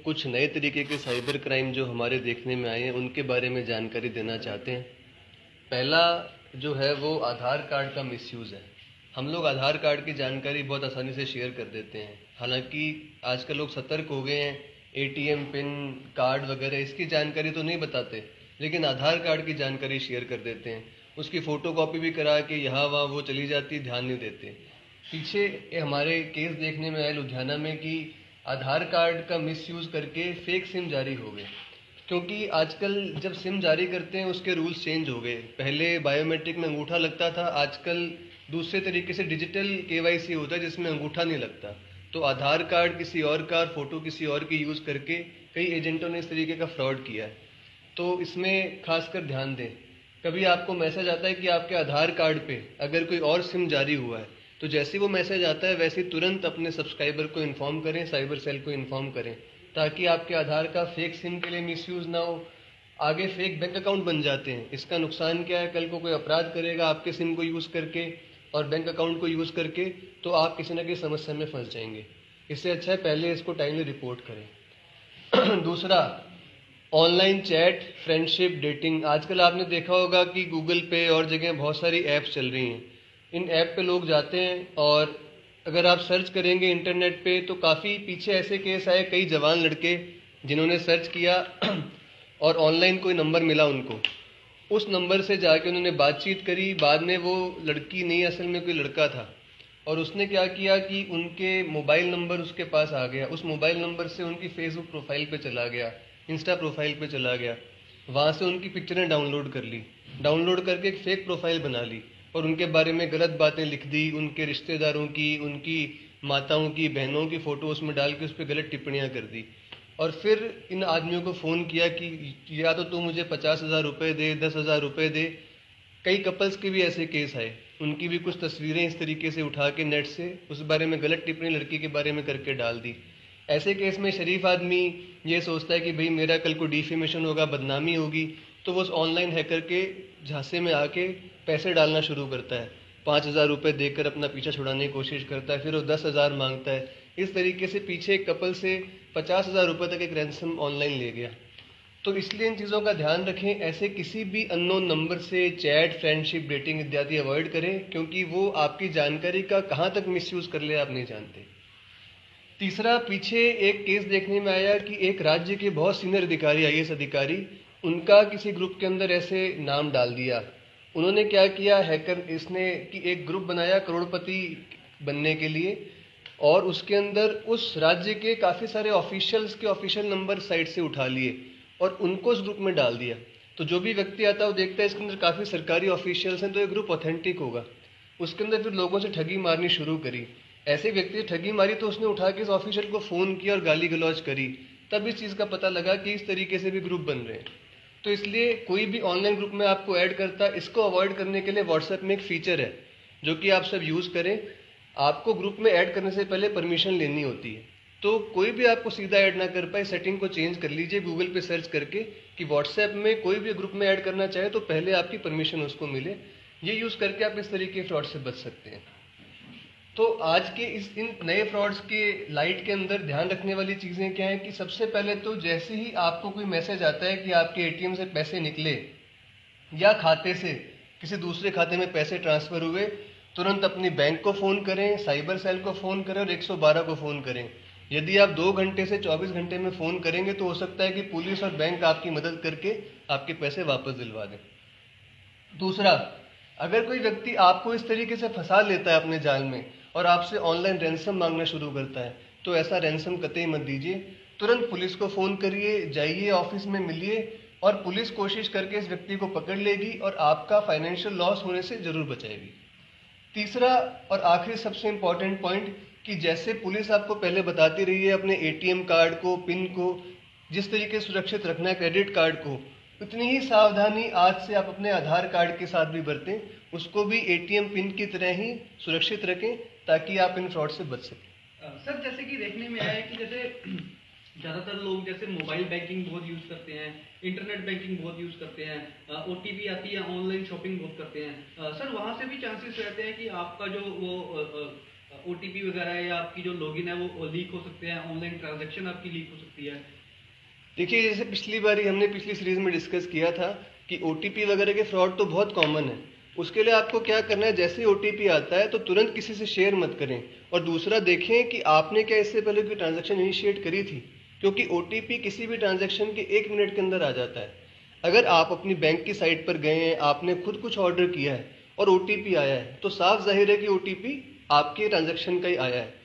कुछ नए तरीके के साइबर क्राइम जो हमारे देखने में आए हैं उनके बारे में जानकारी देना चाहते हैं। पहला जो है वो आधार कार्ड का मिसयूज़ है। हम लोग आधार कार्ड की जानकारी बहुत आसानी से शेयर कर देते हैं। हालांकि आजकल लोग सतर्क हो गए हैं, एटीएम पिन, कार्ड वगैरह इसकी जानकारी तो नहीं बताते, लेकिन आधार कार्ड की जानकारी शेयर कर देते हैं। उसकी फ़ोटोकॉपी भी करा के यहाँ वहाँ वो चली जाती, ध्यान नहीं देते। पीछे हमारे केस देखने में आया लुधियाना में कि आधार कार्ड का मिसयूज़ करके फेक सिम जारी हो गए। क्योंकि आजकल जब सिम जारी करते हैं उसके रूल्स चेंज हो गए। पहले बायोमेट्रिक में अंगूठा लगता था, आजकल दूसरे तरीके से डिजिटल केवाईसी होता है जिसमें अंगूठा नहीं लगता। तो आधार कार्ड किसी और का, फोटो किसी और की यूज़ करके कई एजेंटों ने इस तरीके का फ्रॉड किया है। तो इसमें खासकर ध्यान दें। कभी आपको मैसेज आता है कि आपके आधार कार्ड पे अगर कोई और सिम जारी हुआ है, तो जैसे वो मैसेज आता है वैसे तुरंत अपने सब्सक्राइबर को इन्फॉर्म करें, साइबर सेल को इन्फॉर्म करें, ताकि आपके आधार का फेक सिम के लिए मिसयूज़ ना हो। आगे फेक बैंक अकाउंट बन जाते हैं। इसका नुकसान क्या है, कल को कोई अपराध करेगा आपके सिम को यूज़ करके और बैंक अकाउंट को यूज़ करके, तो आप किसी न किसी समस्या में फंस जाएंगे। इससे अच्छा है पहले इसको टाइमली रिपोर्ट करें। दूसरा, ऑनलाइन चैट, फ्रेंडशिप, डेटिंग। आजकल आपने देखा होगा कि गूगल पे और जगह बहुत सारी ऐप्स चल रही हैं। इन ऐप पे लोग जाते हैं और अगर आप सर्च करेंगे इंटरनेट पे तो काफ़ी पीछे ऐसे केस आए, कई जवान लड़के जिन्होंने सर्च किया और ऑनलाइन कोई नंबर मिला उनको, उस नंबर से जाके उन्होंने बातचीत करी। बाद में वो लड़की नहीं, असल में कोई लड़का था, और उसने क्या किया कि उनके मोबाइल नंबर उसके पास आ गया। उस मोबाइल नंबर से उनकी फेसबुक प्रोफाइल पे चला गया, इंस्टा प्रोफाइल पे चला गया, वहाँ से उनकी पिक्चरें डाउनलोड कर ली, डाउनलोड करके एक फेक प्रोफाइल बना ली और उनके बारे में गलत बातें लिख दी। उनके रिश्तेदारों की, उनकी माताओं की, बहनों की फ़ोटो उसमें डाल के उस पर गलत टिप्पणियाँ कर दी। और फिर इन आदमियों को फ़ोन किया कि या तो तू मुझे 50,000 रुपये दे, 10,000 रुपये दे। कई कपल्स के भी ऐसे केस आए, उनकी भी कुछ तस्वीरें इस तरीके से उठा के नेट से उस बारे में गलत टिप्पणी लड़की के बारे में करके डाल दी। ऐसे केस में शरीफ आदमी ये सोचता है कि भाई मेरा कल को डिफेमेशन होगा, बदनामी होगी, तो वो उस ऑनलाइन हैकर के झांसे में आके पैसे डालना शुरू करता है। 5,000 रुपये देकर अपना पीछा छुड़ाने की कोशिश करता है, फिर वो 10,000 मांगता है। इस तरीके से पीछे एक कपल से 50,000 रुपये तक एक रैंसम ऑनलाइन ले गया। तो इसलिए इन चीज़ों का ध्यान रखें। ऐसे किसी भी अननोन नंबर से चैट, फ्रेंडशिप, डेटिंग इत्यादि अवॉइड करें, क्योंकि वो आपकी जानकारी का कहाँ तक मिसयूज़ कर ले आप नहीं जानते। तीसरा, पीछे एक केस देखने में आया कि एक राज्य के बहुत सीनियर अधिकारी, आईएएस अधिकारी, उनका किसी ग्रुप के अंदर ऐसे नाम डाल दिया। उन्होंने क्या किया, हैकर इसने कि एक ग्रुप बनाया करोड़पति बनने के लिए, और उसके अंदर उस राज्य के काफ़ी सारे ऑफिशियल्स के ऑफिशियल नंबर साइट से उठा लिए और उनको उस ग्रुप में डाल दिया। तो जो भी व्यक्ति आता है वो देखता है इसके अंदर काफ़ी सरकारी ऑफिशियल्स हैं, तो ये ग्रुप ऑथेंटिक होगा। उसके अंदर फिर लोगों से ठगी मारनी शुरू करी। ऐसे व्यक्ति ने ठगी मारी तो उसने उठा के इस ऑफिशियल को फ़ोन किया और गाली गलौज करी। तब इस चीज़ का पता लगा कि इस तरीके से भी ग्रुप बन रहे हैं। तो इसलिए कोई भी ऑनलाइन ग्रुप में आपको ऐड करता है, इसको अवॉइड करने के लिए व्हाट्सएप में एक फीचर है जो कि आप सब यूज़ करें। आपको ग्रुप में ऐड करने से पहले परमिशन लेनी होती है, तो कोई भी आपको सीधा ऐड ना कर पाए, सेटिंग को चेंज कर लीजिए गूगल पे सर्च करके कि व्हाट्सएप में कोई भी ग्रुप में ऐड करना चाहे तो पहले आपकी परमिशन उसको मिले। ये यूज़ करके आप इस तरीके के फ्रॉड से बच सकते हैं। तो आज के इन नए फ्रॉड्स के लाइट के अंदर ध्यान रखने वाली चीज़ें क्या हैं कि सबसे पहले तो जैसे ही आपको कोई मैसेज आता है कि आपके एटीएम से पैसे निकले या खाते से किसी दूसरे खाते में पैसे ट्रांसफ़र हुए, तुरंत अपनी बैंक को फ़ोन करें, साइबर सेल को फ़ोन करें और 112 को फ़ोन करें। यदि आप 2 घंटे से 24 घंटे में फ़ोन करेंगे तो हो सकता है कि पुलिस और बैंक आपकी मदद करके आपके पैसे वापस दिलवा दें। दूसरा, अगर कोई व्यक्ति आपको इस तरीके से फंसा लेता है अपने जाल में और आपसे ऑनलाइन रैंसम मांगना शुरू करता है, तो ऐसा रैंसम कतई मत दीजिए। तुरंत पुलिस को फ़ोन करिए, जाइए ऑफिस में मिलिए और पुलिस कोशिश करके इस व्यक्ति को पकड़ लेगी और आपका फाइनेंशियल लॉस होने से ज़रूर बचाएगी। तीसरा और आखिरी सबसे इम्पॉर्टेंट पॉइंट कि जैसे पुलिस आपको पहले बताती रही है अपने एटीएम कार्ड को, पिन को जिस तरीके से सुरक्षित रखना है, क्रेडिट कार्ड को, उतनी ही सावधानी आज से आप अपने आधार कार्ड के साथ भी बरतें। उसको भी एटीएम पिन की तरह ही सुरक्षित रखें ताकि आप इन फ्रॉड से बच सकें। सर, जैसे कि देखने में आया है कि जैसे ज़्यादातर लोग जैसे मोबाइल बैंकिंग बहुत यूज़ करते हैं, इंटरनेट बैंकिंग बहुत यूज़ करते हैं, ओटीपी आती है, ऑनलाइन शॉपिंग बहुत करते हैं। सर, वहाँ से भी चांसेस रहते हैं कि आपका जो वो ओटीपी वगैरह या आपकी जो लॉगिन है वो लीक हो सकते हैं, ऑनलाइन ट्रांजैक्शन आपकी लीक हो सकती है। देखिए, जैसे पिछली बारी हमने पिछली सीरीज में डिस्कस किया था कि ओटीपी वगैरह के फ्रॉड तो बहुत कॉमन है। उसके लिए आपको क्या करना है, जैसे ही ओटीपी आता है तो तुरंत किसी से शेयर मत करें, और दूसरा देखें कि आपने क्या इससे पहले कोई ट्रांजैक्शन इनिशिएट करी थी, क्योंकि ओटीपी किसी भी ट्रांजैक्शन के 1 मिनट के अंदर आ जाता है। अगर आप अपनी बैंक की साइट पर गए हैं, आपने खुद कुछ ऑर्डर किया है और ओटीपी आया है, तो साफ जाहिर है कि ओटीपी आपके ट्रांजैक्शन का ही आया है।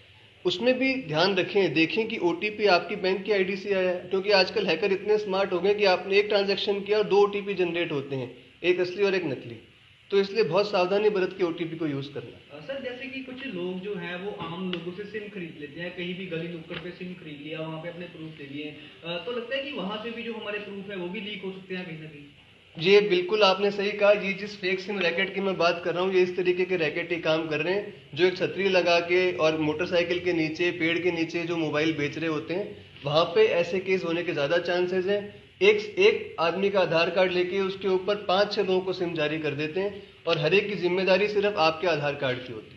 उसमें भी ध्यान रखें, देखें कि ओटीपी आपकी बैंक की आईडी से आया है, क्योंकि आजकल हैकर इतने स्मार्ट हो गए कि आपने एक ट्रांजैक्शन किया और 2 ओटीपी जनरेट होते हैं, एक असली और एक नकली। तो इसलिए बहुत सावधानी बरत के ओटीपी को यूज करना। सर जैसे कि कुछ लोग जो हैं वो आम लोगों से सिम खरीद लेते हैं, कहीं भी गली नुक्कड़ पे सिम खरीद लिया, वहाँ पे अपने प्रूफ दे दिए, तो लगता है कि वहाँ से भी जो हमारे प्रूफ है वो भी लीक हो सकते हैं कहीं ना कहीं। जी बिल्कुल, आपने सही कहा। ये जिस फेक सिम रैकेट की मैं बात कर रहा हूँ, ये इस तरीके के रैकेट ही काम कर रहे हैं, जो एक छतरी लगा के और मोटरसाइकिल के नीचे, पेड़ के नीचे जो मोबाइल बेच रहे होते हैं, वहां पे ऐसे केस होने के ज्यादा चांसेस हैं। एक आदमी का आधार कार्ड लेके उसके ऊपर 5-6 लोगों को सिम जारी कर देते हैं, और हर एक की जिम्मेदारी सिर्फ आपके आधार कार्ड की होती है।